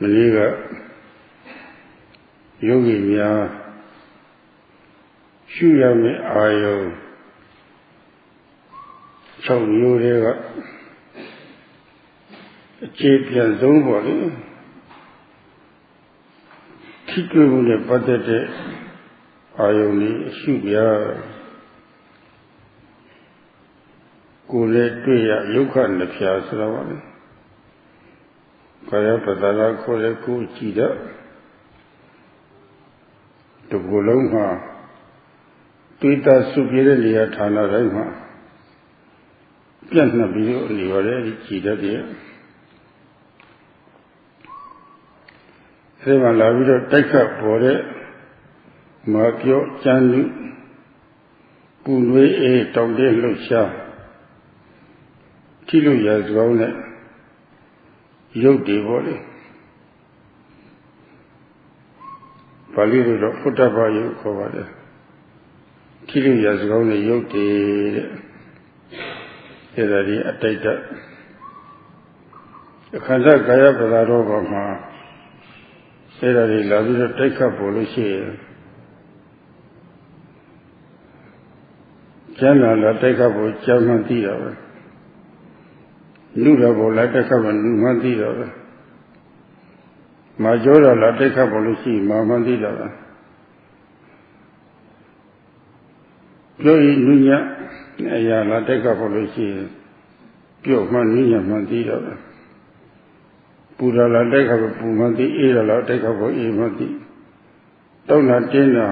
Maniga Yogi Mya Shuyame Ayo Chow Yurega Champion Zombody Tikune Patete Ayoni Shubya Kule Tuya Yukan the Piazza Kaya Padala Kole Kuchida to Goloma Twitter Superior Tana Rema Piantna Bio Livare Chida dear Rema Lavida take up for it Makio Chandu Punwe E Tongde Lucia Tilu Yazgone Yogdi body. Paliru Putaba Yokovada. Tilu Yazgone Yogdi Edari Atata. The Kanda Gaya Badarova Edari Lavida take up policy. Jana la take up with Jamantia. Nudabo la take up and Mandida. Majora la take up policy, Mamandida. Joy Nunya, Aya la take up policy, Pio Mania Mandida. Pura la take up Pumandi, Ira la take up Imandi. Dona Jena.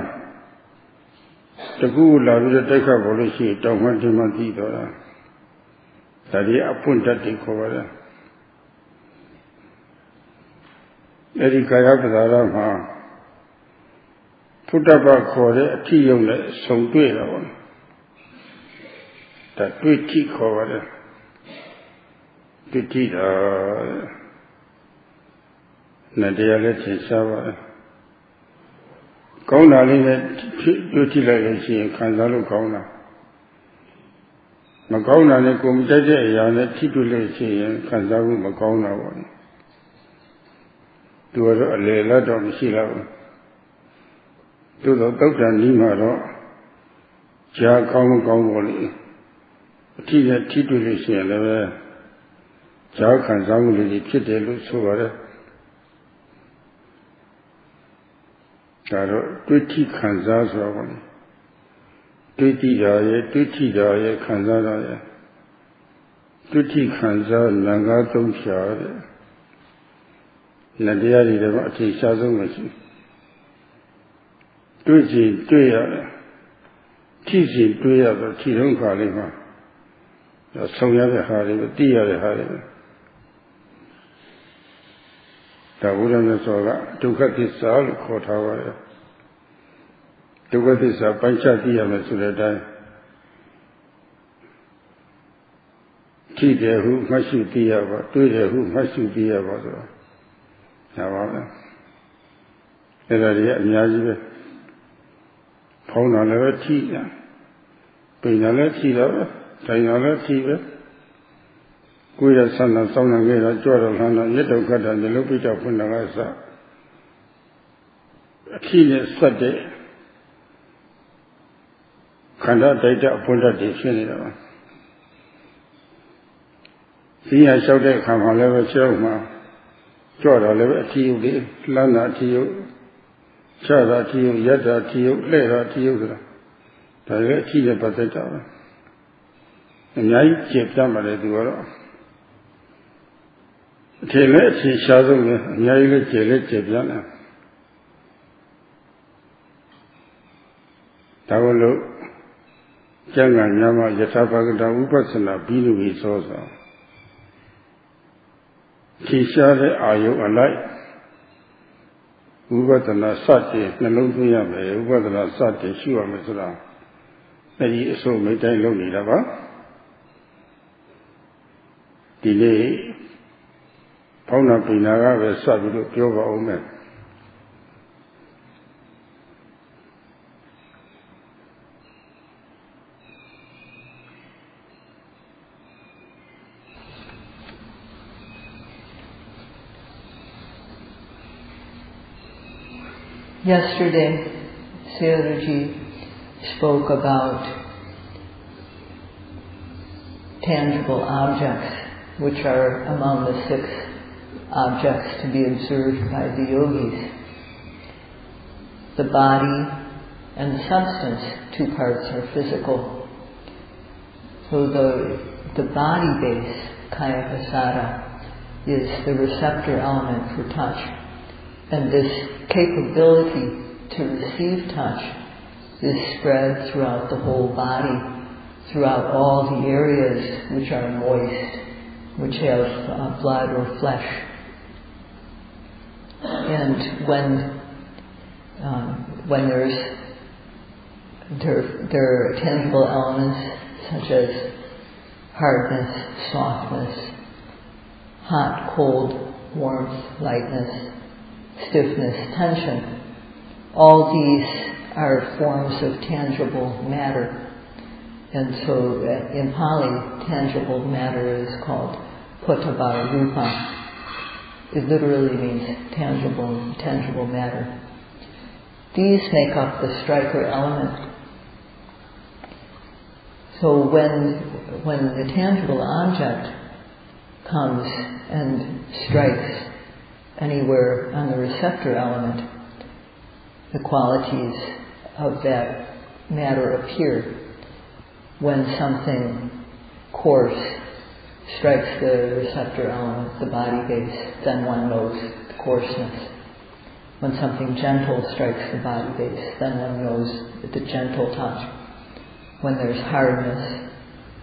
The good la will take up policy, don't want to Mandida. That is upon that they cover. Erikaya Padarama put up a core, a tea on the some one. That we tea cover. The tea, Nadia let it suffer. Kauna in duty like she Kanzalo Kauna. Makauna ne Kumjaja Yana Titulesi and Kanzaru Makauna one. To a lot of Shila. To the doctor Nimaro, Chia Kamu Tia Titulesi and Chia Kanzaru Titelu Suara. Taro, Twitty Kanzas one. Twitty Daya, Kanzara. Twitty Kanza, Nanga Tumshare. Nadia did about Shazum. Twitty, teaching 2 years, Tidum Kalima. The Sonya Hari, the Dia Hari. The Wooden Sola, took at his soul, caught our. Took at his Panchatia Mesudai. Tia who must you be about, 2 years who must you be about. However, there are Yaji Pona never tea, Pinala tea, Tainala tea. We are son of some of the Jordan Hana, Yeto Cut and the Lupita Punagasa. A tea is Sunday. Kanda data upon that day. See, I shouted, come on, level Shelma. Jordan level to you, Lana to you, Chada to you, Yada to you, later to you. The tea about the tower. And I keep them at the door. Tele si shadow Yaile Tele Chebiana. Tavolo Janga Yama Yatapagata Upasana Binu Sosa. Tishare Ayo alike. Ubatana Sati, Nalumia, Ubatana Sati, Shua Mesra. That he so made I lonely lava. Delay. Pauna Pinaga was Sabu Pioba Omen. Yesterday, Sayadawgyi spoke about tangible objects, which are among the 6 objects to be observed by the yogis. The body and substance, 2 parts are physical. So the body base, kaya pasada, is the receptor element for touch. And this capability to receive touch is spread throughout the whole body, throughout all the areas which are moist, which have blood or flesh. And when there are tangible elements such as hardness, softness, hot, cold, warmth, lightness, stiffness, tension, all these are forms of tangible matter. And so in Pali, tangible matter is called pottabha rupa. It literally means tangible matter. These make up the striker element. So when the tangible object comes and strikes anywhere on the receptor element, the qualities of that matter appear. When something coarse strikes the receptor element, the body base, then one knows the coarseness. When something gentle strikes the body base, then one knows the gentle touch. When there's hardness,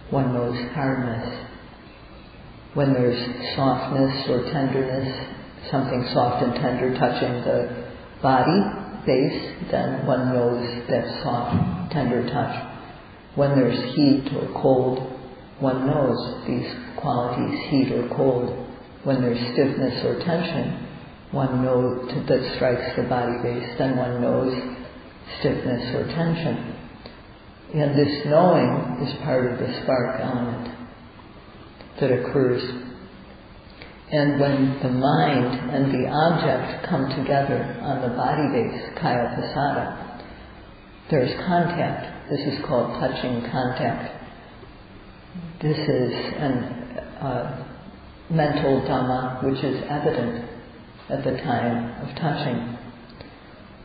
one knows hardness. When there's softness or tenderness, something soft and tender touching the body base, then one knows that soft, tender touch. When there's heat or cold, one knows these qualities, heat or cold. When there's stiffness or tension, one knows that strikes the body base, then one knows stiffness or tension. And this knowing is part of the spark element that occurs. And when the mind and the object come together on the body base, kaya pasada, there's contact. This is called touching contact. This is a mental Dhamma which is evident at the time of touching.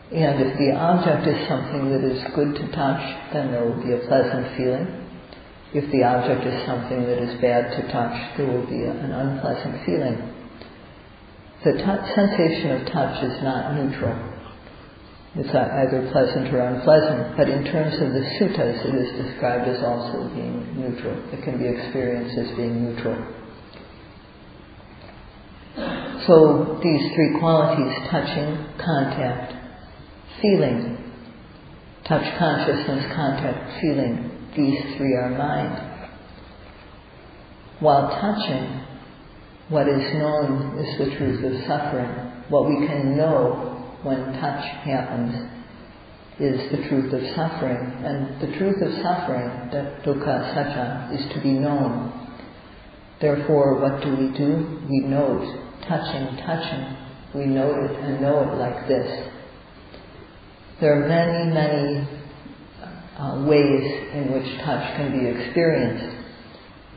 And if the object is something that is good to touch, then there will be a pleasant feeling. If the object is something that is bad to touch, there will be an unpleasant feeling. The sensation of touch is not neutral. It's either pleasant or unpleasant, but in terms of the suttas, it is described as also being neutral. It can be experienced as being neutral. So these 3 qualities, touching, contact, feeling, touch, consciousness, contact, feeling, these 3 are mind. While touching, what is known is the truth of suffering. What we can know when touch happens is the truth of suffering. And the truth of suffering, that dukkha satya, is to be known. Therefore, what do? We note. Touching. We note it and know it like this. There are many, many ways in which touch can be experienced.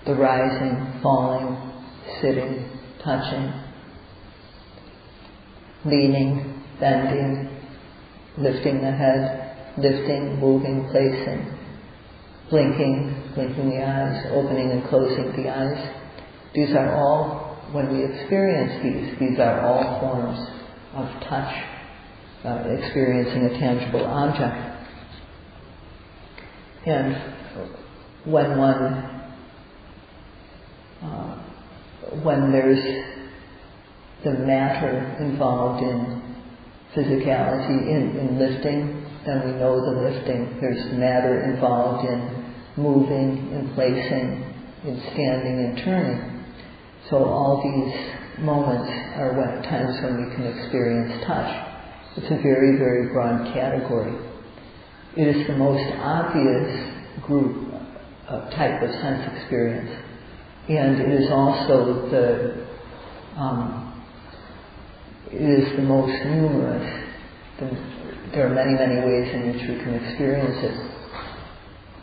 The rising, falling, sitting, touching, leaning, bending, lifting the head, lifting, moving, placing, blinking the eyes, opening and closing the eyes. These are all, when we experience these are all forms of touch, experiencing a tangible object. And when there's the matter involved in physicality, in lifting, then we know the lifting. There's matter involved in moving, in placing, in standing and turning. So all these moments are times when we can experience touch. It's a very, very broad category. It is the most obvious type of sense experience. And it is also it is the most numerous. there are many, many ways in which we can experience it.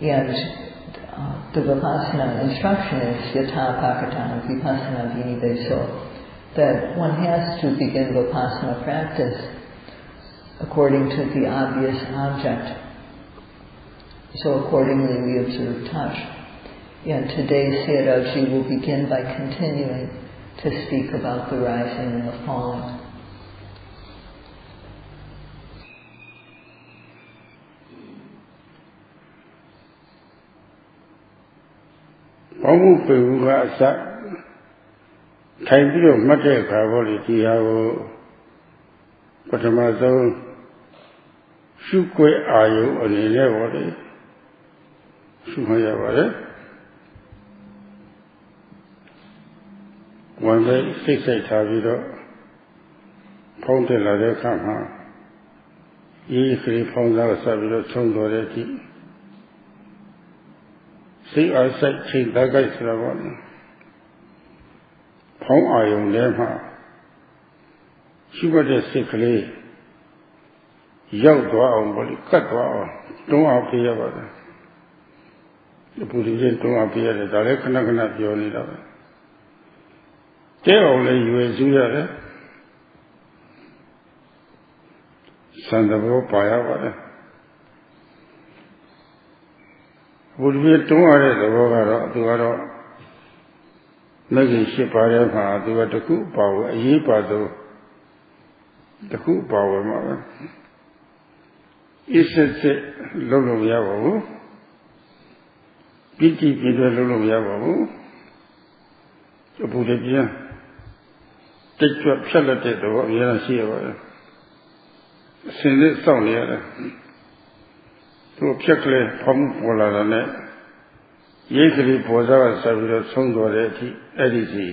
And the Vipassana instruction is Yatha Pakatana Vipassana Viniveso, that one has to begin Vipassana practice according to the obvious object. So accordingly we observe touch. And today Sayadawgyi will begin by continuing to speak about the rising and the falling. Pamu Peruga Sat Kaibiro Mate Kavoli Tiago Patamazo Shukwe Ayu on the level Shumaya. One day, 6-8 Tavido, Ponte La de Kama, Easily found out Savido Tondoreti. See, I said, Chin Dagai Slavon. Pong Ayun Lema. She was a sickly young dwarf, cut dwarf, don't appear. The Buddhist don't appear, the direct Nagana Yoni. They only use you, Sandabo Paya. Would be 200 to making ship to the cool power, a year the cool power mother. Is it Lolo Yavo? Pity Lolo Yavo? The Buddha. Take your salad or Yana Send it so near to a checkle from Polana. Yakely Posa Savio Sondoreti, Edisi,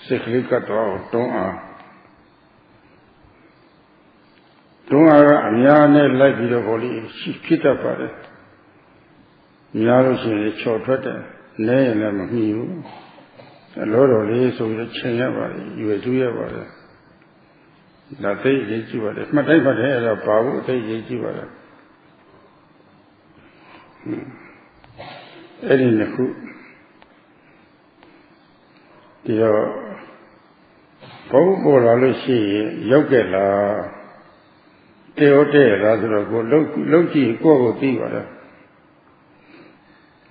Sickly Cato, Don't Amiane like the holy, she pit up at it. Miaros in a short letter, nay, and I'm you. A lot of days of the chain about it, you were doing about it. That they did you at it. My type of hair of power, they did you at it. Eddie in the coop. The Power see, Yogela, Teote, Lazaro, Loki, go, Tiva.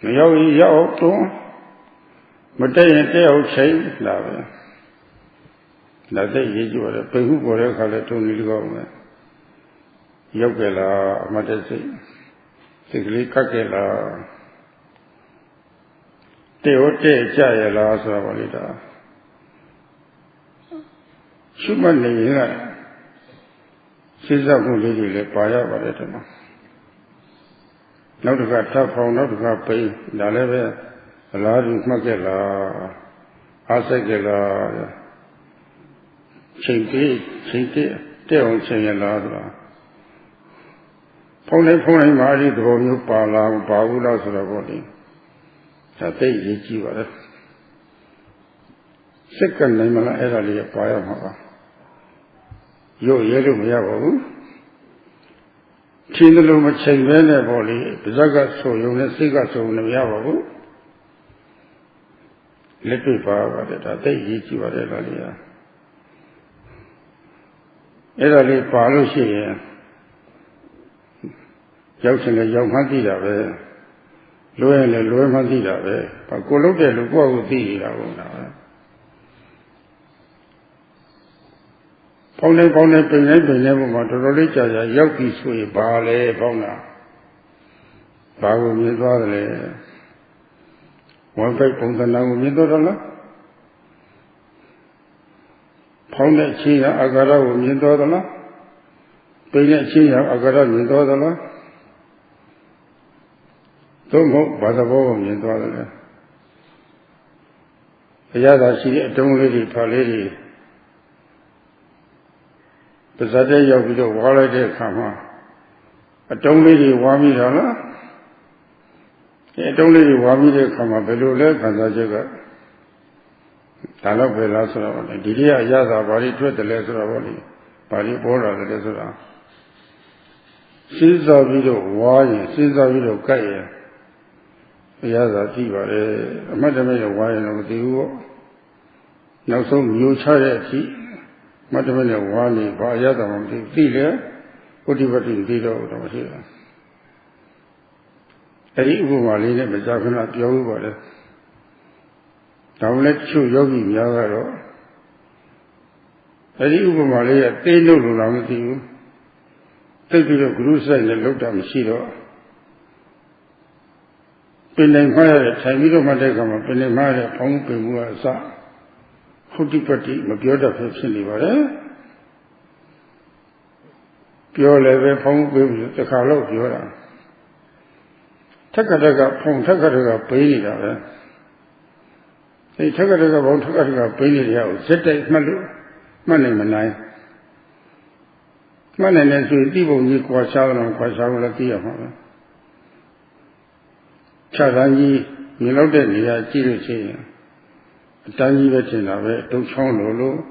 Yo, but they will change love. That they did you at a Pehu or a color to Nilgoma. Yogela, Matesi, Sigli Kakela, Teote, Jayala, Savalita. Shuman, Caesar Lady, Paya, Valetama. Not to got tough, not to got pay, Daleve. A large Makela, Asagela, Chinky, Teo Chayala. Pony Mari, the Bomu Pala, Paula Surabodi. That they did you at it. Second name, Elali, Payama. Yo Yellow Yavo. Chinaluma Changana Boli, Zaga so you Siga so Yavo. Let me power that they eat you at Elalia. Elali Palushi, Johnson and Young Mandida, Loyan and Loyan Mandida, but go look at the go with thee. Pone, never want to relish a yogi sweet, Bale, Bona. Babu, your brother. One pay on the $9 Pound that China Agara $1,000,000. Pay that China Agara $1,000,000. Don't go by the $1,000,000. The other she don't lady, Palady. The Saturday of the Wallet come on. A don't lady $1,000,000. It only want me to come up below left and I just Talab Velasra, Didia Yaza, body to the lesser body, body border the lesser. Caesar video wine, Caesar video kaya. Yaza Tiba, a matamina wine of the U. Now some new charity, matamina wine, Bayada on the dealer, whatever in Dido here. A Umalina, Mazakana, Yoga. Now let's show Yogi Yagaro. A Umalaya, they know around you. Take to the Gurusa and the looked at Mishiro. Penamaya, Tamiro Madagama, Penamaya, Pong Sa, Hutipati, Magyoda Pepsi, Pure level Pong, the Carlo Pura. Takadaga, Pong Takadaga, Penida. They Takadaga, Pong Takadaga, Penida, Zeta Malu, Manay. One and then to people need Quashavan, Quashavan, Tia. Charangi, Milodelia, Chilichi, Tangi Vetina, Duchon Lulu,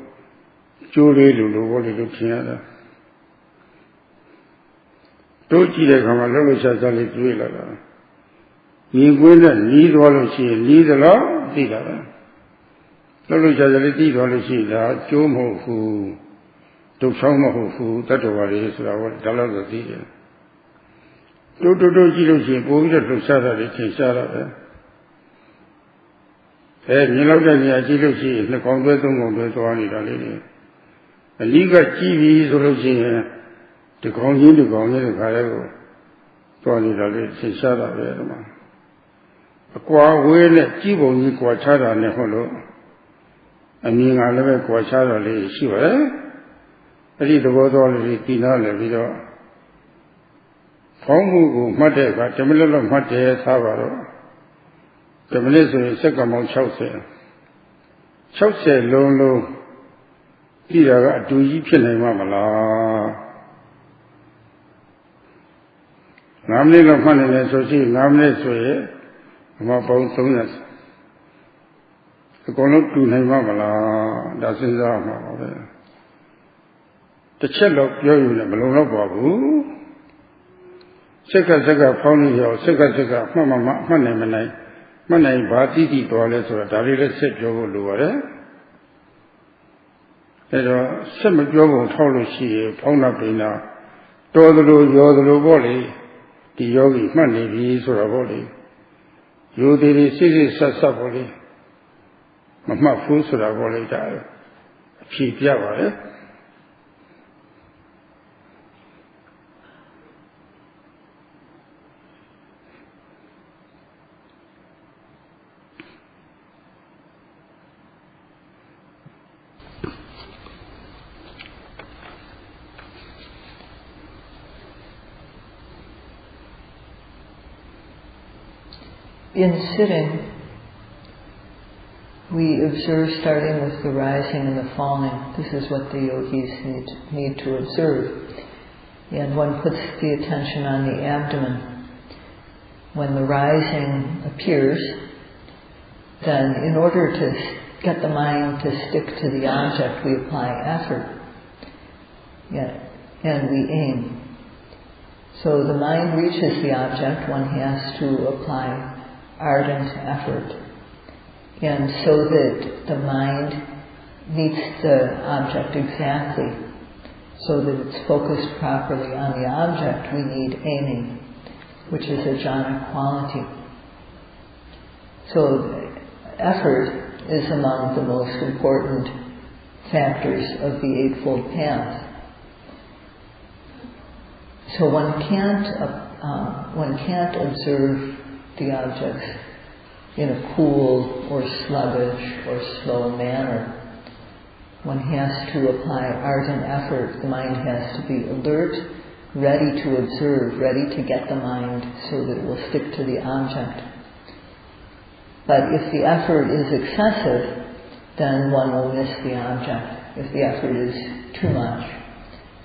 Julie Lulu, what did you hear? Doji de Kamalo Shazali Twila. You will need all of she, lead the law, Tila. Lulu Shazali Tila, Jomo who. To some who that over is our dollar of the year. Do Gilusi, Buddha to Saturday, Kinsara. And you know that the Gilusi, the Congress of the Tony. A legal TV is origin to continue to go in the Cargo. Tony, Kinsara. A qua will Gibo Niquachara Neholo. I mean, I never Quachara, she was. I did the word already, Tina Levido. Pongu, Mateka, Tamil Mate, Savaro. Tamil is second on Chelsea. Chelsea, Lolo. Tira, do you kill him, Mamala? Namely, of money, and so she, Namely, so my bone soonest. The Gono to him, Mamala, that's in the The cello, you know, Babu. Seka, Pony, or Seka, Mamma, Manay, Bati, toilets, or Darila set Jogo Luare. There are some Jogo Tolushi, Pona Pina, Todulu, Yodulu Boli, the Yogi, Money, Vis or a body. You did a city Sasaboli. Mamma Fusura Boli, Cheap Yava, In sitting, we observe starting with the rising and the falling. This is what the yogis need to observe. And one puts the attention on the abdomen. When the rising appears, then in order to get the mind to stick to the object, we apply effort. And we aim. So the mind reaches the object, one has to apply ardent effort, and so that the mind meets the object exactly, so that it's focused properly on the object, we need aiming, which is a jhana quality. So effort is among the most important factors of the Eightfold Path. So one can't observe the objects in a cool or sluggish or slow manner. One has to apply ardent effort. The mind has to be alert, ready to observe, ready to get the mind so that it will stick to the object. But if the effort is excessive, then one will miss the object. If the effort is too much,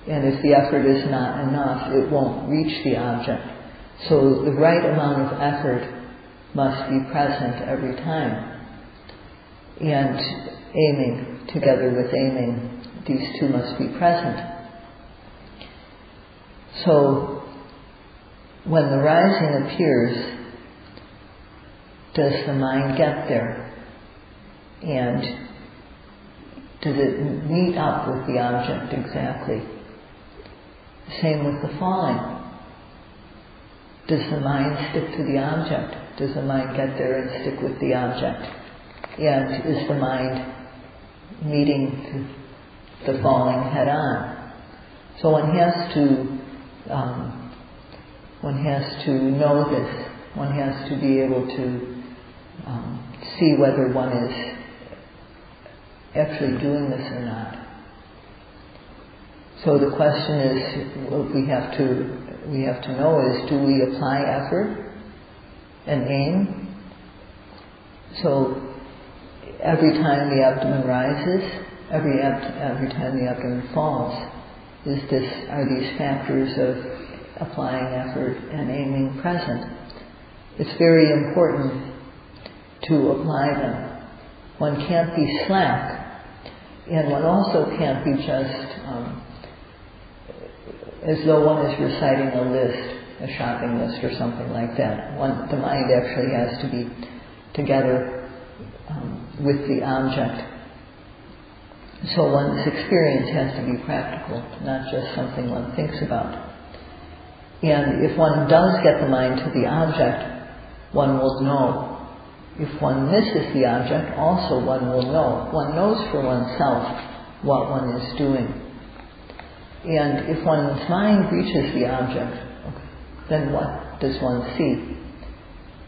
and if the effort is not enough, it won't reach the object. So the right amount of effort must be present every time. And aiming, together with aiming, these two must be present. So when the rising appears, does the mind get there? And does it meet up with the object exactly? Same with the falling. Does the mind stick to the object? Does the mind get there and stick with the object? And is the mind meeting the falling head on? So one has to know this. One has to be able to see whether one is actually doing this or not. So the question is, what we have to know is, do we apply effort and aim? So every time the abdomen rises, every time the abdomen falls, are these factors of applying effort and aiming present? It's very important to apply them. One can't be slack, and one also can't be just as though one is reciting a list, a shopping list or something like that. The mind actually has to be together with the object. So one's experience has to be practical, not just something one thinks about. And if one does get the mind to the object, one will know. If one misses the object, also one will know. One knows for oneself what one is doing. And if one's mind reaches the object, then what does one see?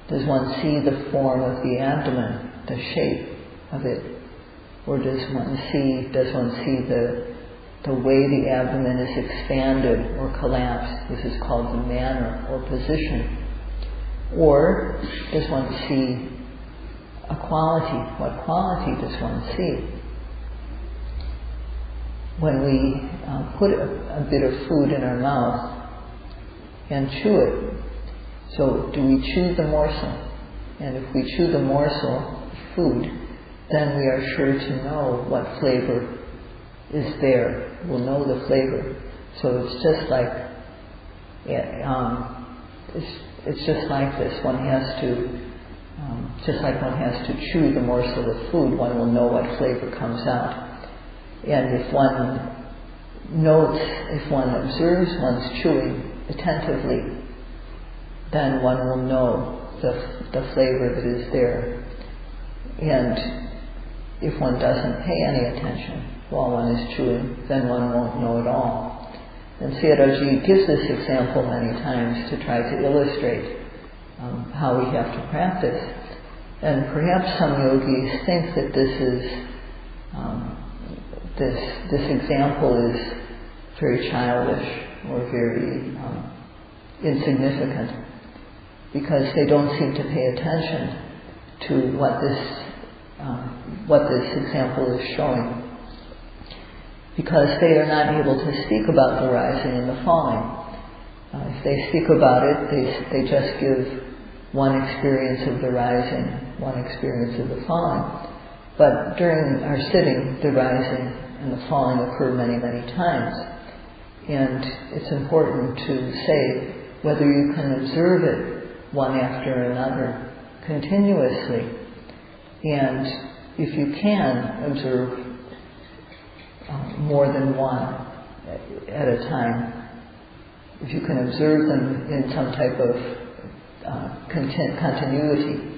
Does one see the form of the abdomen, the shape of it? Or does one see the way the abdomen is expanded or collapsed? This is called the manner or position. Or does one see a quality? What quality does one see? When we put a bit of food in our mouth and chew it, so do we chew the morsel? And if we chew the morsel of food, then we are sure to know what flavor is there. We'll know the flavor. So it's just like it's just like this. One has to, just like one has to chew the morsel of food, one will know what flavor comes out. And if one observes one's chewing attentively, then one will know the flavor that is there. And if one doesn't pay any attention while one is chewing, then one won't know at all. And Sayadawgyi gives this example many times to try to illustrate how we have to practice. And perhaps some yogis think that this example is very childish or very insignificant, because they don't seem to pay attention to what this example is showing, because they are not able to speak about the rising and the falling. If they speak about it, they just give one experience of the rising, one experience of the falling. But during our sitting, the rising and the falling occur many, many times. And it's important to say whether you can observe it one after another continuously. And if you can observe more than one at a time, if you can observe them in some type of continuity,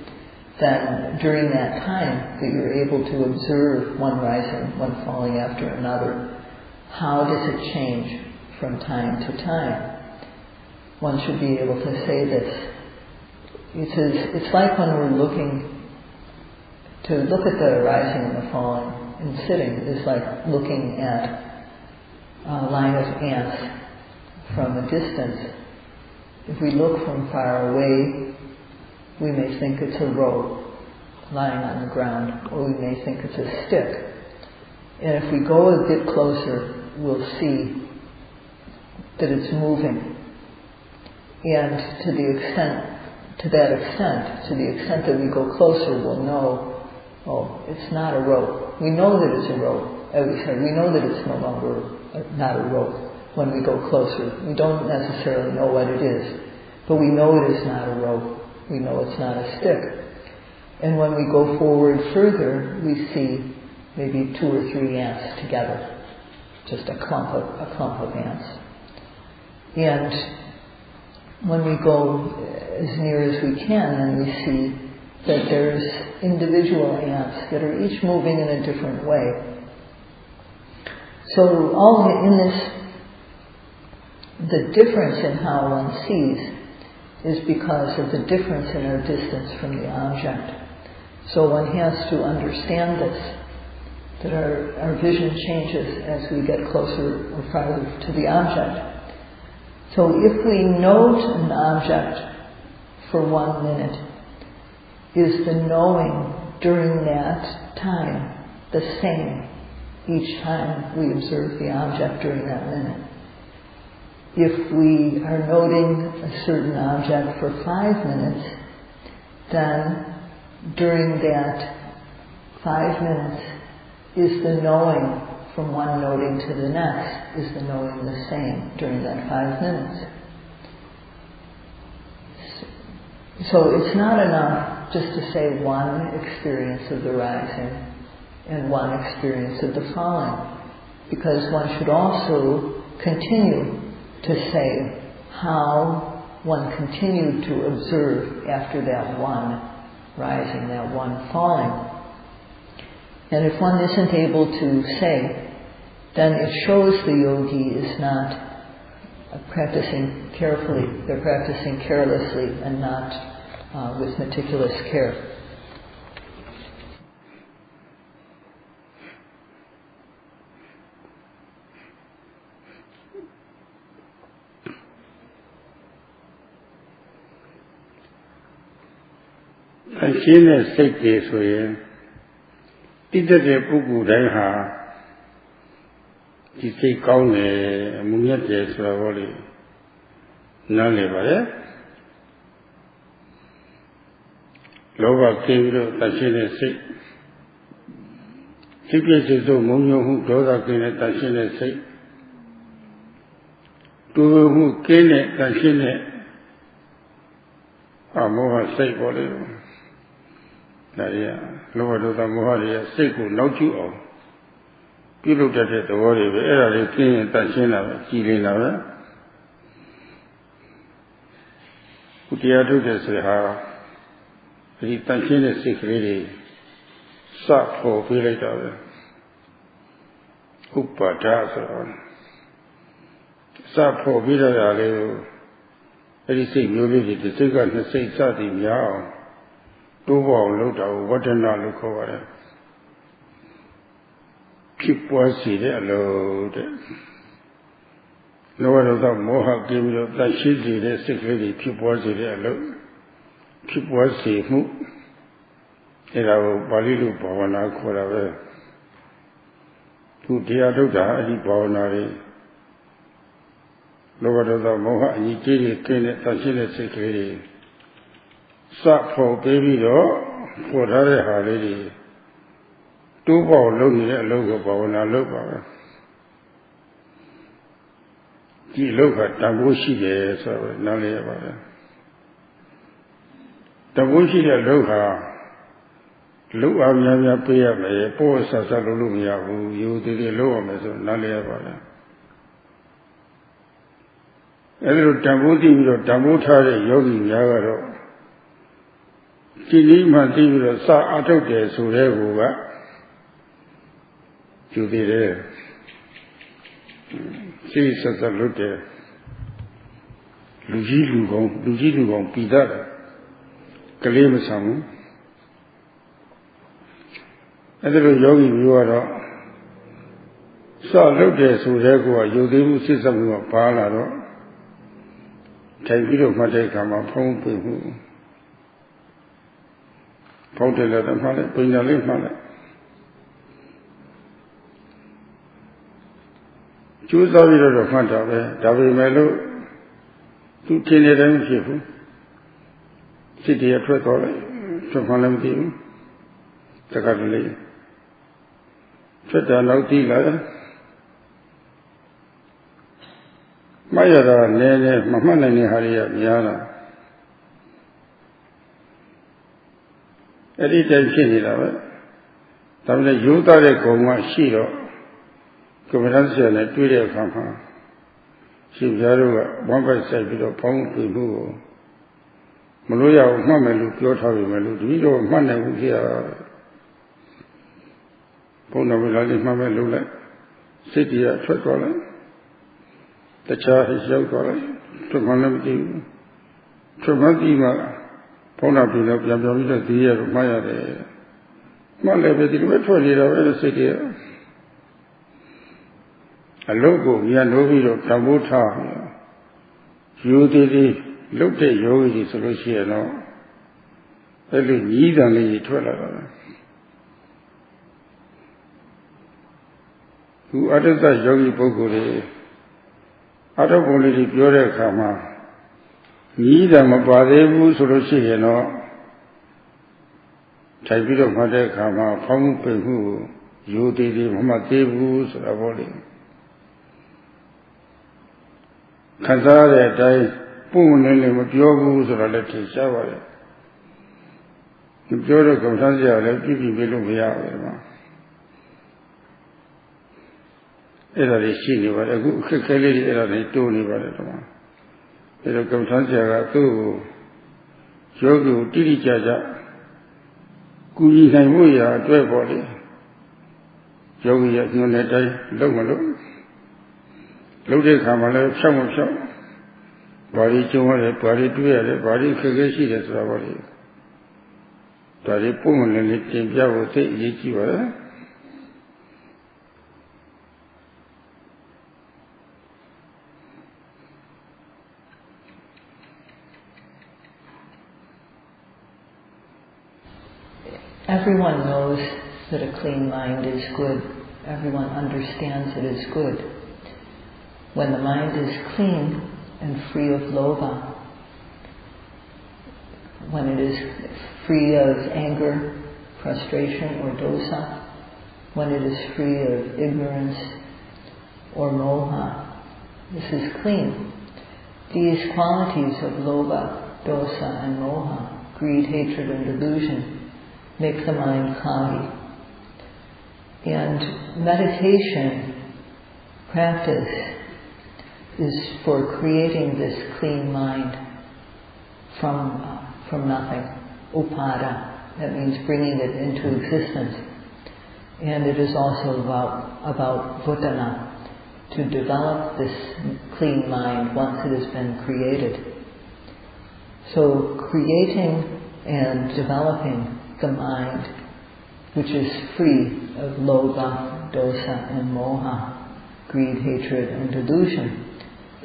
then during that time that you're able to observe one rising, one falling after another, how does it change from time to time? One should be able to say this. It's like when we're to look at the rising and the falling and sitting is like looking at a line of ants from a distance. If we look from far away, we may think it's a rope lying on the ground, or we may think it's a stick. And if we go a bit closer, we'll see that it's moving. And to the extent that we go closer, we'll know, oh, it's not a rope. We know that it's a rope. We know that it's no longer not a rope when we go closer. We don't necessarily know what it is, but we know it is not a rope. We know it's not a stick. And when we go forward further, we see maybe 2 or 3 ants together, just a clump of ants. And when we go as near as we can, then we see that there's individual ants that are each moving in a different way. So all in this, the difference in how one sees is because of the difference in our distance from the object. So one has to understand this, that our vision changes as we get closer or farther to the object. So if we note an object for 1 minute, is the knowing during that time the same each time we observe the object during that minute? If we are noting a certain object for 5 minutes, then during that 5 minutes, is the knowing from one noting to the next, is the knowing the same during that 5 minutes? So it's not enough just to say one experience of the rising and one experience of the falling, because one should also continue to say how one continued to observe after that one rising, that one falling. And if one isn't able to say, then it shows the yogi is not practicing carefully, they're practicing carelessly and not with meticulous care. Shine sick days for you. Did the Pugu Daiha? Did they call me Munyates or Wally? None ever. Lower came to Tashina sick. Tickets to Munyo who goes up in a Tashina sick. To who came at Tashina are more sick body. Lower to the Mohari, sick will knock you off. You looked at it, the worry, every king and Tashina, Kilina. Utiatu de Seha, the Tashina sick lady, sat for village of it. Upa Tasa, sat for village, anything you needed to take on the same Sati Yao. Two wall looked out, what did not look over it. Keep was seated alone. No one of them Moha gave me that she did a sick lady, keep was seated alone. Keep was safe. In our Balilu Pavana Korave. To Diaduda, he Pavanari. No one of them Moha, and he did it, that she did a sick lady. Sat for baby dog, for her lady. 2 ပေါက်လုံးနေတဲ့လောကဘာဝနာလုပ်ပါပဲဒီလောကတန်ဖိုးရှိတယ်ဆိုတော့နားလည်ရပါတယ်တန်ဖိုးရှိတဲ့လောကလုံအောင်များများပေးရမယ်ပို့ဆက်ဆက်လို့မရဘူးယူတည်တည်လုပ်ရမယ်ဆိုနားလည်ရပါတယ်အဲဒီလိုတန်ဖိုးသိပြီးတော့တန်ဖိုးထားတဲ့ယောဂီများကတော့ဒီနည်းမှသိပြီးတော့စာအထုတ်တယ်ဆိုတဲ့ကူကယူသေးတယ်စိတ်ဆက်ဆက်လုပ်တယ်လူကြီးလူကောင်းပြီးသားတယ်ကလေးမဆံဘူးအဲ့ဒါလိုယောဂီမျိုးကတော့စလုပ်တယ်ဆိုတဲ့ကူကယူသေးမှုစိတ်ဆက်မှုကပါလာတော့ထိုင်ပြီးတော့မှတ်တဲ့အခါမှာဖုံးပြမှုဖောက်တယ်လည်းမှတ်လိုက်ပိန်တယ်လည်းမှတ်လိုက်ကျိုးစားပြီးတော့မှတ်တာပဲဒါပေမဲ့လို့သူထင်နေတယ်မဖြစ်ဘူးစိတ်တရားထွက်သွားလိုက်ထွက်မှလည်းမသိဘူးတခါတလေထွက်တာတော့သိလာတယ်မှတ်ရတာနည်းနည်းမမှတ်နိုင်တဲ့ဟာတွေကများတာ အဲ့ဒီတိုင်းဖြစ်နေတာပဲဒါပေမဲ့ရိုးသားတဲ့ဂုဏ်ကရှိတော့ကမ္မဋ္ဌာန်းဆရာနဲ့တွေ့တဲ့အခါမှာရှင်ဘုရားတို့ကဝမ်းပိုက်ဆိုင်ပြီးတော့ဖောင်းပြမှုကိုမလို့ရအောင်မှတ်မယ်လို့ပြောထားပြီမယ်လို့တပည့်တော်မှတ်နိုင်ဘူးဖြစ်ရဘုန်းတော်ဗလာလေးမှတ်မယ်လို့လိုက်စိတ်ကြီးကထွက်သွားလိုက်တခြားရောက်သွားလိုက်ထွက်မှလည်းမသိဘူးထွက်မှသိမှဘုန်းတော်ပြည်တော့ပြန်ပြောပြီးတော့ဒီရတော့မှတ်ရတယ်မှတ်လည်းပဲဒီလိုပဲထွက်နေတာပဲစိတ်ကြီးအလုံးကိုမြန်လို့ပြီးတော့တံပိုးထားယူသေးသေးလုတ်တဲ့ယောဂီကြီးဆိုလို့ရှိရင်တော့အဲ့လိုညီးတန်လေးထွက်လာတာခုအတ္တသယောဂီပုဂ္ဂိုလ်တွေအတ္တပုံလေးကြီးပြောတဲ့အခါမှာညီးတန်မပါသေးဘူးဆိုလို့ရှိရင်တော့ထိုင်ပြီးတော့မှတ်တဲ့အခါမှာဖောင်းမှုပိန်မှုကိုယူသေးသေးမမှတ်သေးဘူးဆိုတာပေါ့လေခံစားတဲ့အတိုင်းပုံနဲ့လည်းမပြောဘူးဆိုတာလည်းထင်ရှားပါတယ်မပြောတော့ကမ္ဘာဆရာလည်းပြည့်ပြည့်ပြလို့မရဘူးကွာအဲ့ဒါလေးရှိနေပါတယ်အခုအခက်ခဲလေးတွေအဲ့ဒါလေးတိုးနေပါတယ်ကွာအဲ့တော့ကမ္ဘာဆရာကသူ့ကိုယောဂီကိုတိတိကျကျကူညီနိုင်မှုရာအတွက်ပေါ့လေယောဂီရဲ့ညွှန်တဲ့အတိုင်းလုပ်မလို့လုပ်တဲ့အခါမှာလည်းဖြောက်မဖြောက်ဘာတွေကျုံရတယ်ဘာတွေတွေ့ရတယ်ဘာတွေခက်ခဲရှိတယ်ဆိုတာပေါ့လေဒါတွေပုံမှန်လေးတင်ပြဖို့သိအရေးကြီးပါတယ်Everyone knows that a clean mind is good. Everyone understands it is good. When the mind is clean and free of lobha, when it is free of anger, frustration or dosa, when it is free of ignorance or moha, this is clean. These qualities of lobha, dosa and moha, greed, hatred and delusion, make the mind cloudy. And meditation practice is for creating this clean mind from nothing. Upada, that means bringing it into existence. And it is also about vutana, to develop this clean mind once it has been created. So creating and developing the mind which is free of lobha, dosa and moha, greed, hatred and delusion.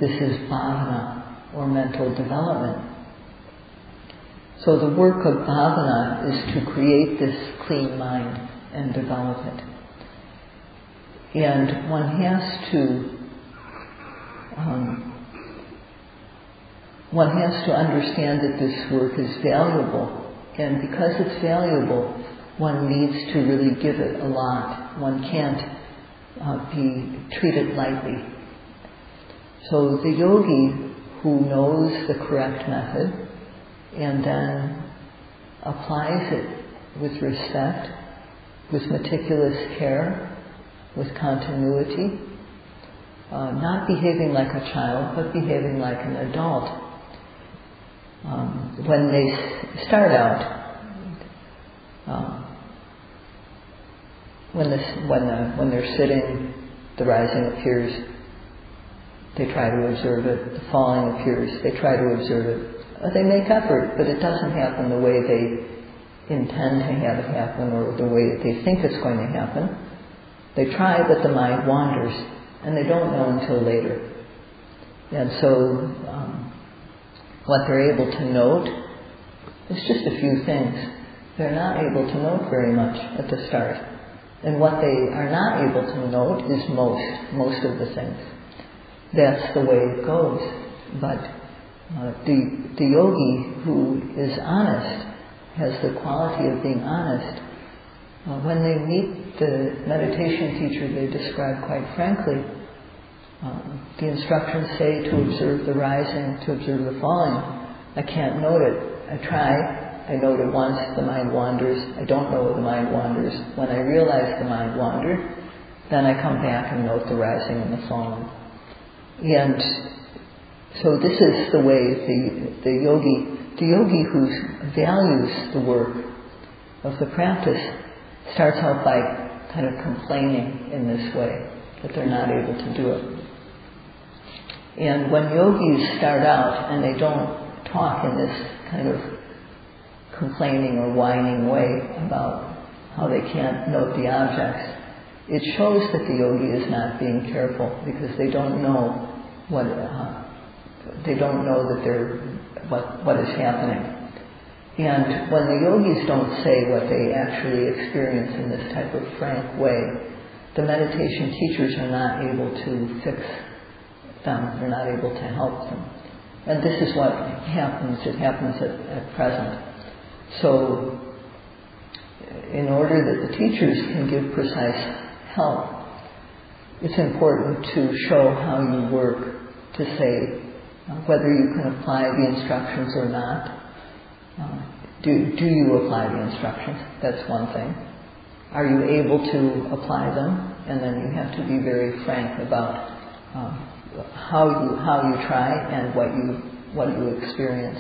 This is bhavana, or mental development. So the work of bhavana is to create this clean mind and develop it. And one has to understand that this work is valuable. And because it's valuable, one needs to really give it a lot. One can't treat it lightly. So the yogi who knows the correct method and then applies it with respect, with meticulous care, with continuity, not behaving like a child, but behaving like an adult. When they start out, when they're sitting, the rising appears, they try to observe it. The falling appears, they try to observe it. They make effort, but it doesn't happen the way they intend to have it happen or the way that they think it's going to happen. They try, but the mind wanders, and they don't know until later. And so what they're able to note is just a few things. They're not able to note very much at the start. And what they are not able to note is most of the things. That's the way it goes. But the yogi who is honest, has the quality of being honest, when they meet the meditation teacher, they describe quite frankly, the instructions say to observe the rising, to observe the falling. I can't note it. I try, I note it once, the mind wanders. I don't know the mind wanders. When I realize the mind wandered, then I come back and note the rising and the falling. And so this is the way the yogi who values the work of the practice starts out by kind of complaining in this way, that they're not able to do it. And when yogis start out and they don't talk in this kind of complaining or whining way about how they can't note the objects, it shows that the yogi is not being careful, because they don't know what is happening. And when the yogis don't say what they actually experience in this type of frank way, the meditation teachers are not able to fix them. They're not able to help them. And this is what happens. It happens at present. So, in order that the teachers can give precise help, it's important to show how you work, to say whether you can apply the instructions or not. Do you apply the instructions? That's one thing. Are you able to apply them? And then you have to be very frank about how you try and what you experience.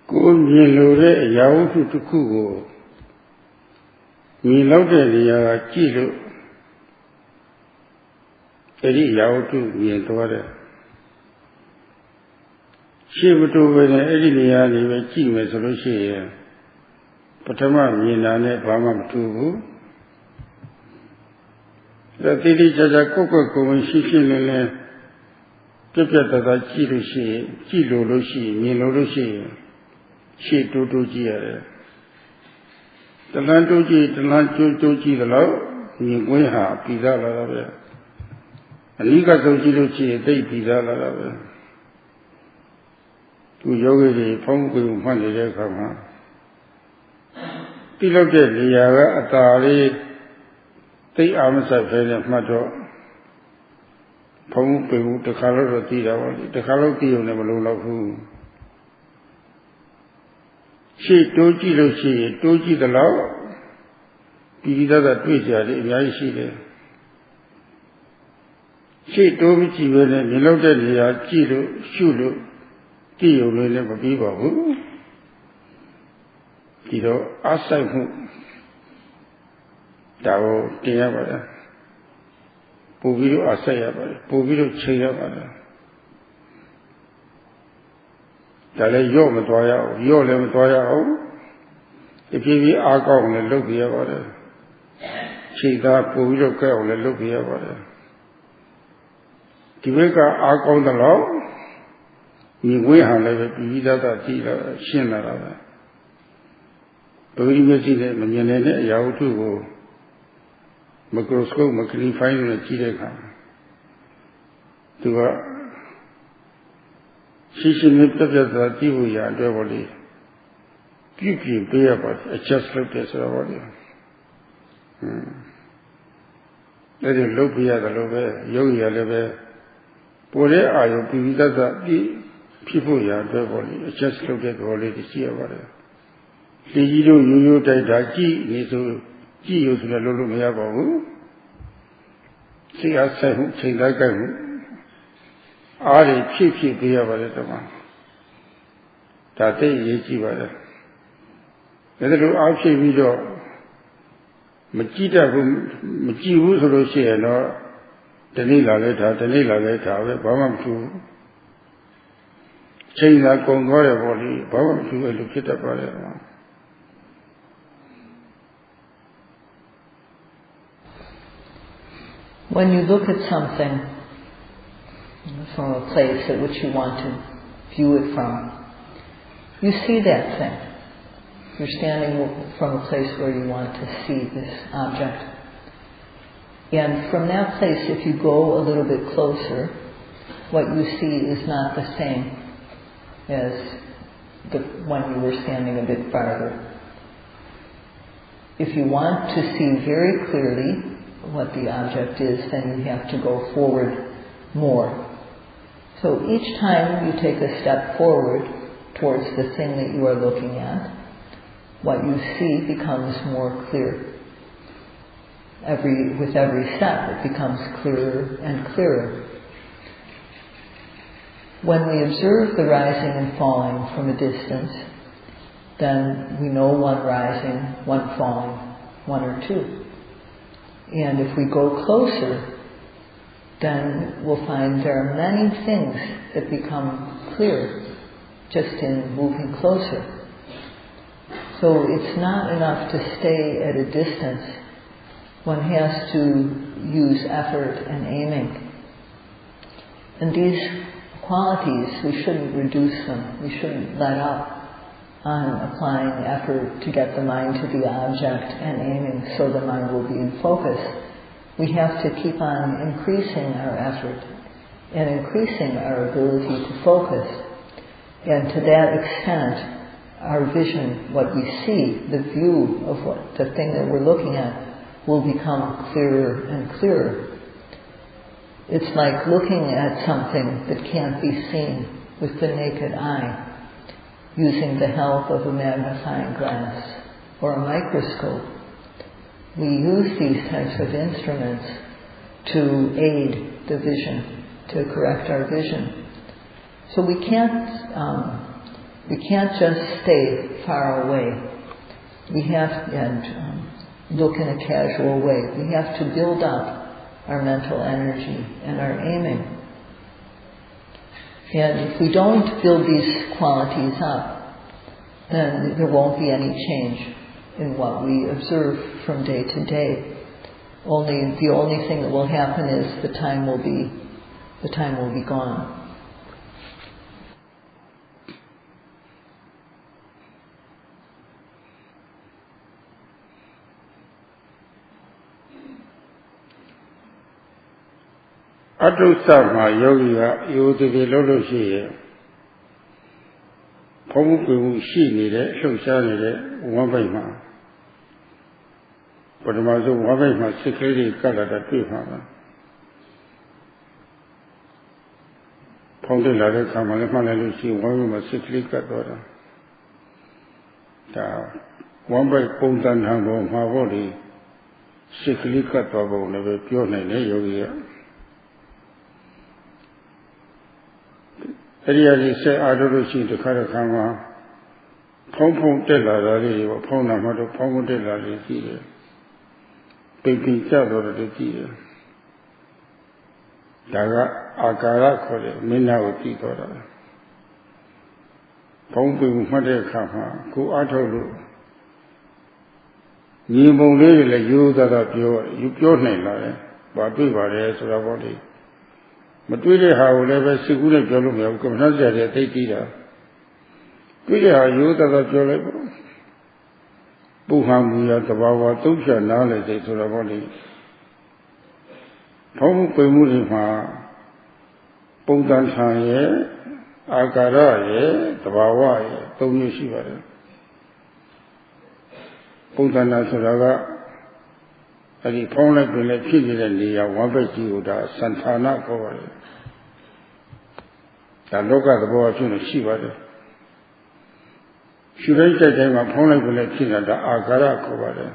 Koမြင်လို့တဲ့အရာဝတ္ထုတစ်ခုကိုမြင်လောက်တဲ့နေရာကကြည့်လို့အဲ့ဒီအရာဝတ္ထုမြင်သွားတယ်ရှေ့မတိုးပဲနဲ့အဲ့ဒီနေရာနေပဲကြည့်မယ်ဆိုလို့ရှိရင်ပထမမြင်တာနဲ့ဘာမှမတူဘူးဒါတိတိကျကျကိုယ့်ကိုယ်ရှင်းရှင်းလင်းလင်းပြတ်ပြတ်သားသားကြည့်လို့ရှိရင်ကြည့်လို့ရှိရင်မြင်လို့ရှိရင်ရှေ့တိုးကြည့်ရတယ်တလန်းတိုးကြည့်တလန်းကျိုးကြည့်တော့မြင်ကွင်းဟာပြီးသားလာတာပဲအနိကဆုံးကြည့်လို့ရှိရင်သိပြီးသားလာတာပဲသူယောဂီတွေဖုံးကွယ်မှတ်နေတဲ့အခါမှာတိလောက်တဲ့နေရာကအတာလေးသိအာမဆက်ဖဲနဲ့မှတ်တော့ဖုံးကွယ်တစ်ခါတော့သိတာပါလေတစ်ခါတော့သိုံနဲ့မလုံလောက်ဘူးရှေ့တိုးကြည့်လို့ရှိရင်တိုးကြည့်သလောက်ပြီးသားတွေ့ကြတယ်အများကြီးရှိတယ်ရှေ့တိုးမကြည့်ဘဲနဲ့မြင်လို့တဲ့နေရာကြည့်လို့ရှုလို့ကြည့်ရုံနဲ့လည်းမပြီးပါဘူးဒီတော့အားဆိုင်မှုဒါကိုတင်ရပါတယ်ပို့ပြီးတော့အားဆိုင်ရပါတယ်ပို့ပြီးတော့ချိန်ရပါတယ်ဒါလည်းရော့မသွားရအောင်ရော့လည်းမသွားရအောင်အပြည့်ပြည့်အားကောင်းလည်းလုပ်ပြရပါတယ်ချိန်သားပို့ပြီးတော့ကြက်အောင်လည်းလုပ်ပြရပါတယ်ဒီဘက်ကအားကောင်းသလောက်ညီဝေးဟာလည်းပဲပြီးသားတာကြည့်လာရှင်းလာတာပဲဒုတိယမျက်စိနဲ့မမြင်နိုင်တဲ့အရာဝတ္ထုကိုမီကရိုစကုပ်မဂနီဖိုင်းနဲ့ကြည့်တဲ့အခါသူကရှင်းရှင်းလင်းပြတ်ပြတ်သားကြည့်ဖို့ရအတွက်ပေါ့လေပြုပြင်ပေးရပါတယ် adjust လုပ်တယ်ဆိုတော့ပေါ့လေအဲ့ဒီလုပ်ပြရတယ်လို့ပဲယောဂီရလည်းပဲပေါ်တဲ့အာယုပိဋကသဖြစ်ဖို့ရအတွက်ပေါ့လေ adjust လုပ်တဲ့သဘောလေးရှိရပါတယ်ဒီကြီးတို့ရိုးရိုးတိုက်တာကြည့်နေဆိုကြည့်ရဆိုလည်းလုပ်လို့မရပါဘူးစိတ်အားဆိုင်မှုချိန်တိုင်းကြိုက်မှုအားတွေဖြည့်ပေးရပါတယ်တမန်ဒါသိရေးကြည့်ပါတယ်ဒါလိုအားဖြည့်ပြီးတော့မကြည့်တတ်ဘူးမကြည့်ဘူးဆိုလို့ရှိရင်တော့တနေ့လာလဲဒါတနေ့လာလဲဒါပဲဘာမှမထူးချိန်သာကုန်သွားတယ်ပေါ့လေဘာမှမထူးပဲလို့ဖြစ်တတ်ပါတယ်တမန် When you look at something from a place at which you want to view it from, you see that thing. You're standing from a place where you want to see this object. And from that place, if you go a little bit closer, what you see is not the same as the one you were standing a bit farther. If you want to see very clearly what the object is, then you have to go forward more. So each time you take a step forward towards the thing that you are looking at, what you see becomes more clear. With every step, it becomes clearer and clearer. When we observe the rising and falling from a distance, then we know one rising, one falling, one or two. And if we go closer, then we'll find there are many things that become clear just in moving closer. So it's not enough to stay at a distance. One has to use effort and aiming. And these qualities, we shouldn't reduce them. We shouldn't let up on applying effort to get the mind to the object and aiming so the mind will be in focus. We have to keep on increasing our effort and increasing our ability to focus. And to that extent, our vision, what we see, the view of the thing that we're looking at, will become clearer and clearer. It's like looking at something that can't be seen with the naked eye, using the help of a magnifying glass or a microscope. We use these types of instruments to aid the vision, to correct our vision. So we can't just stay far away. We have look in a casual way. We have to build up our mental energy and our aiming. And if we don't build these qualities up, then there won't be any change in what we observe from day to day. The only thing that will happen is the time will be gone. Adusama yogiga yodhi lolo shi Phomu shi nire, shosha nire, one by ma. But my one by ma secretly color that people. Pounded like a Kamala see one by secretly cut order. One by Pondan Hambo, my body, secretly cut over never pure yogi. Really say I don't see the Karakama Pom Della or Ponamado Pom Della Tia. Baby Chado the Tia. Daga Agara Kore, Mina Titora. Pom Mother Kama, go Atolu. Nimo Lily, you that are you pure name, but we were as a body. But we have never seen a Jolum, come not there, they did. We are you that are Jolum. Buham, the Baba, Tusha, knowledge to the body. Pom Pumulima, Pondan Sanye, Agara, the Baba, Tony Shiva. Pondan Suraga. The opponent will let children and the Wabaki with a Santana cover. The look at the boy to Shiva. She raised them opponent will let children the Agara cover.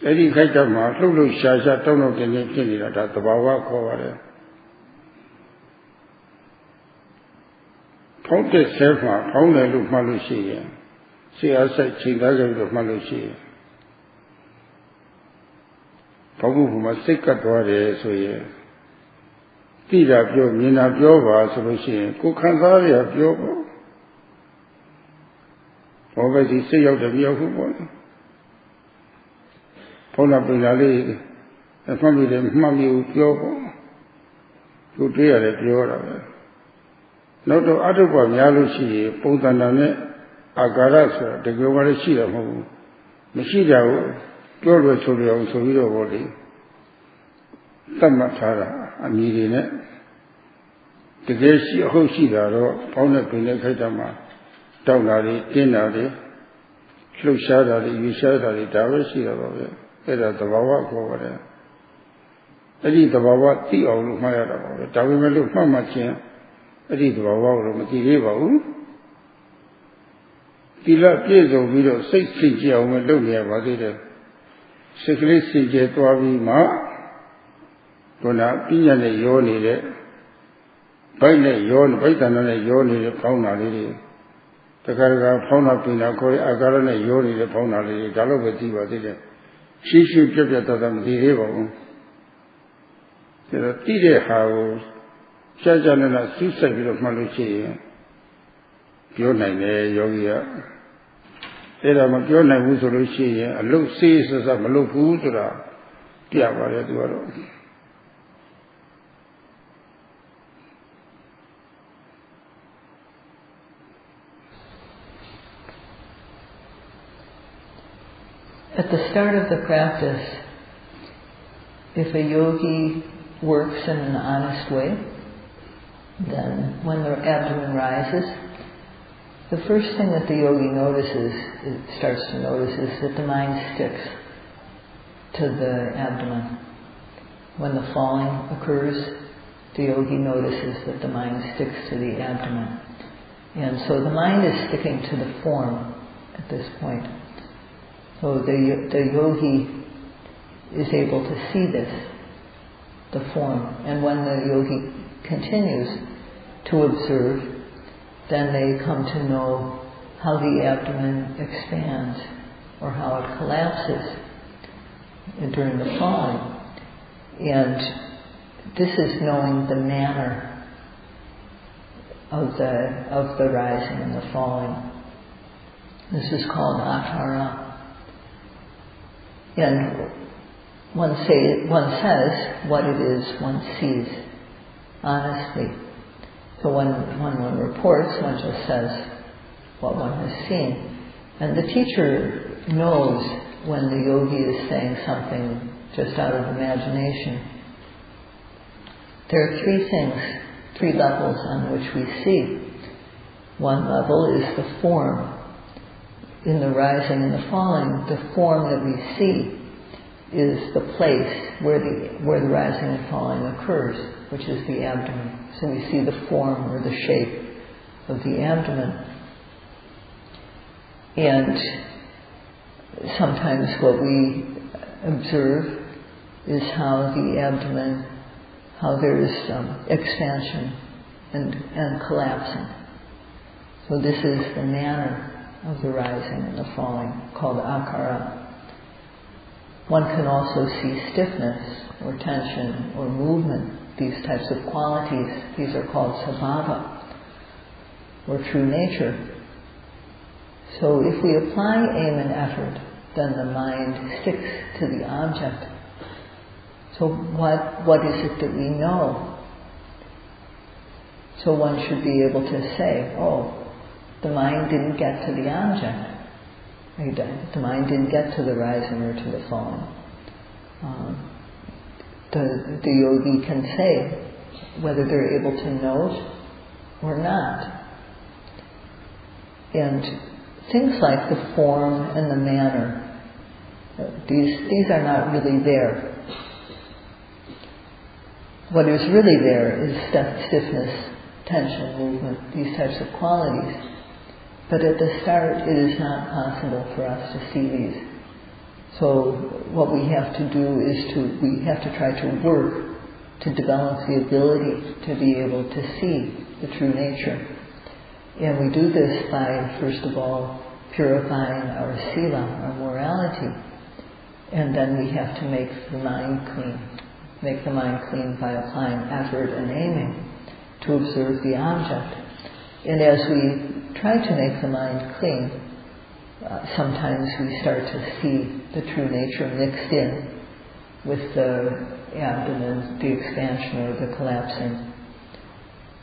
Eddie Kaitama, Lulu Shasha, don't know the children at the Bawa cover. Ponte Selfa, Pona look Malusia. See, I said, Chindaga of Malusia. Pabu must take a door, so ye. Tida Pio, Mina Piova, Solution, Kukanzaria Pio. Always he say of the Pio. Pona Pinali, a family of Mammy Pio. To dear the Piora. Not to other one, Yalushi, Pontanane, Agaras, the Global Shira, Machida. Pure was so young, so we don't body. Tamatara, a meeting it. kaya shi a hoshi daro, pauna pina kaitama, taunari, dinari, shlushadari, yushadari, dawashi daro, era the Bawa over there. Eddie the Bawa, the old Maya, Tawimelu Mamachin, Eddie the Bawa, Materiva. Tila Piezo Vido, 6 years when Lunia was it. 6 years to Avima, Dona Piana Yoni, Baina Yon, Baitana Yoni, Pauna Lady. The Garaga Pauna Pina, Agarana Yoni, the Pauna Lady, Dalovati was it. She should get at them the river. The Tide House, Shajana, Suicide of Maluchi. Your name, Yogia. Era Makiona Wuzurushi, a low seas as a Malupudra, Tiava Eduardo. At the start of the practice, if a yogi works in an honest way, then when the abdomen rises, the first thing that the yogi starts to notice is that the mind sticks to the abdomen. When the falling occurs, the yogi notices that the mind sticks to the abdomen. And so the mind is sticking to the form at this point. So the yogi is able to see this, the form. And when the yogi continues to observe, then they come to know how the abdomen expands or how it collapses during the falling. And this is knowing the manner of the rising and the falling. This is called akara. And one says what it is one sees honestly. So when one reports, one just says what one has seen. And the teacher knows when the yogi is saying something just out of imagination. There are 3 levels on which we see. One level is the form. In the rising and the falling, the form that we see is the place where the rising and falling occurs, which is the abdomen. So we see the form or the shape of the abdomen. And sometimes what we observe is how the abdomen, how there is expansion and collapsing. So this is the manner of the rising and the falling, called akara. One can also see stiffness or tension or movement, these types of qualities. These are called sabhava, or true nature. So if we apply aim and effort, then the mind sticks to the object. So what is it that we know? So one should be able to say, the mind didn't get to the object. The mind didn't get to the rising or to the falling. The yogi can say whether they're able to know it or not. And things like the form and the manner, these are not really there. What is really there is stiffness, tension, movement, these types of qualities. But at the start, it is not possible for us to see these. So what we have to do is we have to try to work to develop the ability to be able to see the true nature. And we do this by, first of all, purifying our sila, our morality. And then we have to make the mind clean. Make the mind clean by applying effort and aiming to observe the object. And as we try to make the mind clean, sometimes we start to see the true nature mixed in with the abdomen, the expansion or the collapsing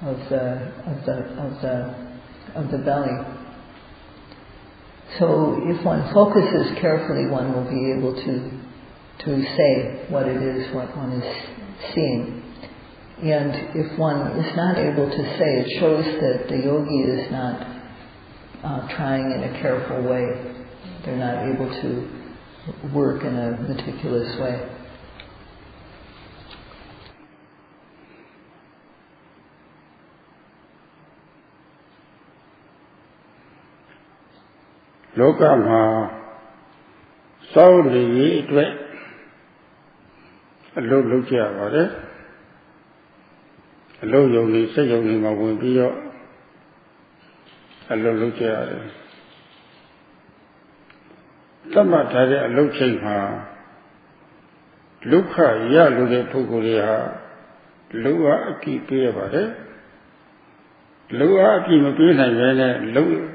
of the belly. So if one focuses carefully, one will be able to say what it is, what one is seeing. And if one is not able to say, it shows that the yogi is not trying in a careful way. They're not able to work in a meticulous way. Lokama Saudi Dwet a low look about it. A low yogi, say yogi, my will be your a low look at it. Dhamma Tade a low chain ha. Luka ya lude puguria. Lua aki pay about it. Lua aki mapina low.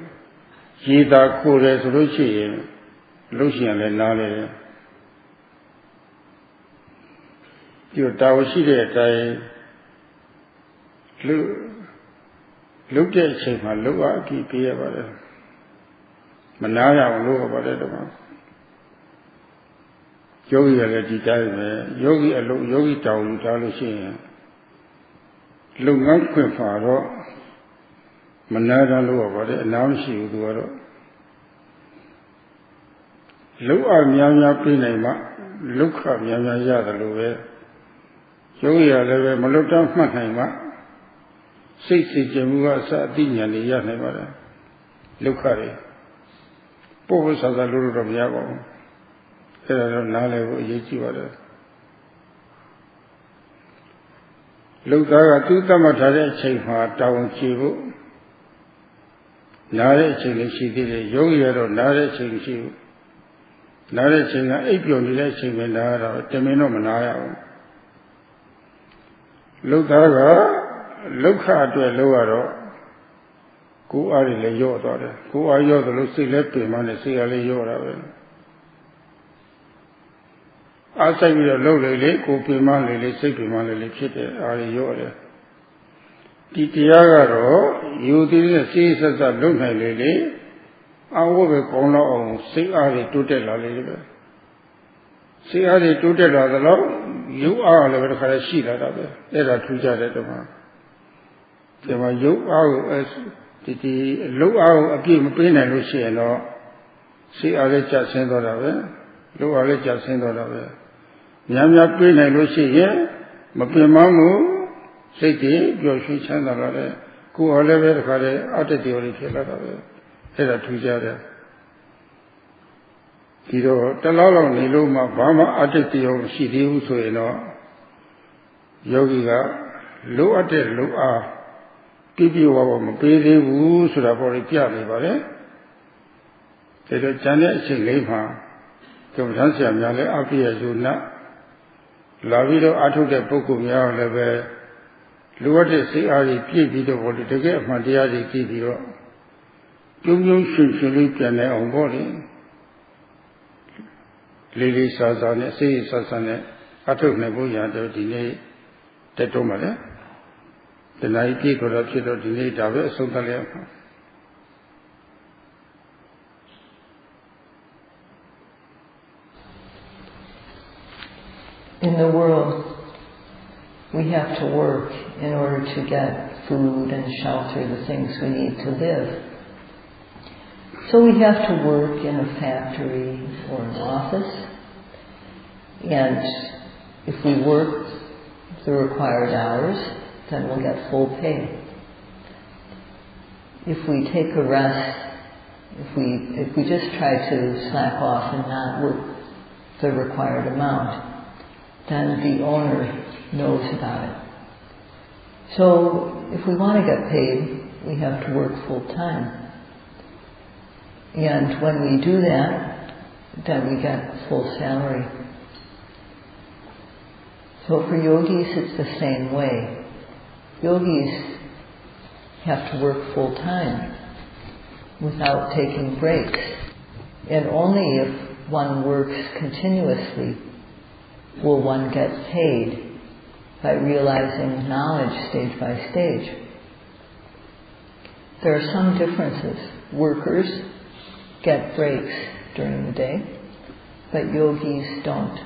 Jida Kure Lucian, Lucian and Nale. You Tawashi that I looked at Chema, Lua, keep here about it. Manaya, look about it. Yogi Alati, Yogi alone, Yogi Town, Talucian. Look not quick for Manada look about it, now she will do it. Look at Mianya Pinema, look at Mianya Yada Lube. Yogia Leve, Malota Mahima, 60 Jamua Sadinia, the Yaneva. Look at it. Povus as a Lord of Yavo. There are Nale Yichivada. Look at two Tamatare Chema, Town Chivu. Nare Ching, she did a yogi or Nare Ching, she Nare Ching, a pure Ching, and Nara, Temino Manaya. Look at the lower. Who are the Yoda? Who are you the Lucy Lepim and the Sia Yoda? I say we are low lily, Copiman lily, Sipiman lily, Chit, are Yoda. Titiagaro, you didn't see such a look at lily. I will be gone on, see are the two tell a little. See are the two tell the law, you are a little kind of sheet at other. There are two judges. There were you out as the low out a game between and Lucian or see are the just sent out of it. Low are the just sent out of it. Yamya Pin and Lucian, Mapimamu. City, your sweet channel, go all over the other theory, Hera Tujada. Hiro, Talalo, Niluma, Bama, Atetio, Shidi, so you know. Yogiga, Luate, Lua, give you our baby, who should have already piano, but the Janet Singlepa, Comtansia Male, Apia Zuna, Lavido, Atu de Pocumia, Leve. Look at the CRE video to get Pandita video. You should look at their own body. Lily Sazane, say Sazane, I took Nebuya the delay, the Tomale. The night people of Chito delay, David Sotalia. In the world, we have to work in order to get food and shelter, the things we need to live. So we have to work in a factory or an office. And if we work the required hours, then we'll get full pay. If we take a rest, if we just try to slack off and not work the required amount, then the owner knows about it. So if we want to get paid, we have to work full time. And when we do that, then we get full salary. So for yogis, it's the same way. Yogis have to work full time without taking breaks. And only if one works continuously will one get paid by realizing knowledge stage by stage. There are some differences. Workers get breaks during the day, but yogis don't.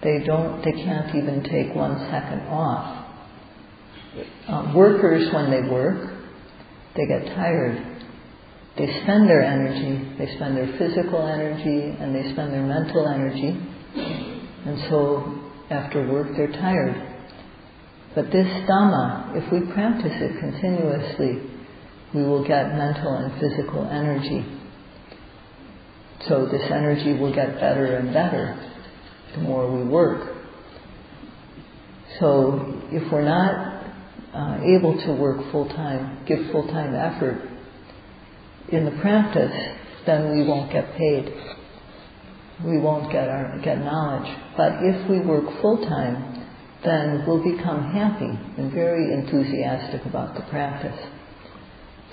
They can't even take 1 second off workers, when they work, they get tired. They spend their energy, they spend their physical energy, and they spend their mental energy. And so after work they're tired. But this Dhamma, if we practice it continuously, we will get mental and physical energy. So this energy will get better and better the more we work. So if we're not able to work full-time, give full-time effort in the practice, then we won't get paid. We won't get knowledge. But if we work full-time, then we'll become happy and very enthusiastic about the practice.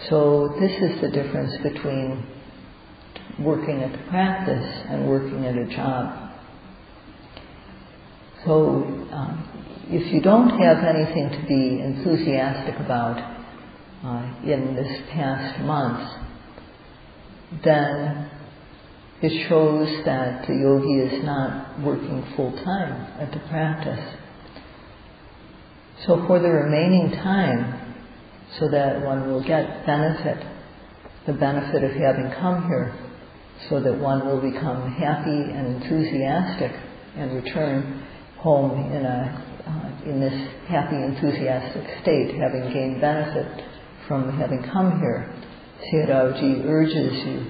So this is the difference between working at the practice and working at a job. So if you don't have anything to be enthusiastic about in this past month, then it shows that the yogi is not working full-time at the practice. So for the remaining time, so that one will get benefit, the benefit of having come here, so that one will become happy and enthusiastic and return home in this happy, enthusiastic state, having gained benefit from having come here. Sayadawgyi urges you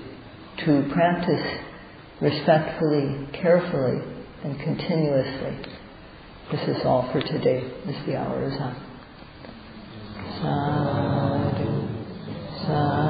to practice respectfully, carefully, and continuously. This is all for today, as the hour is up. Sadhu, sadhu.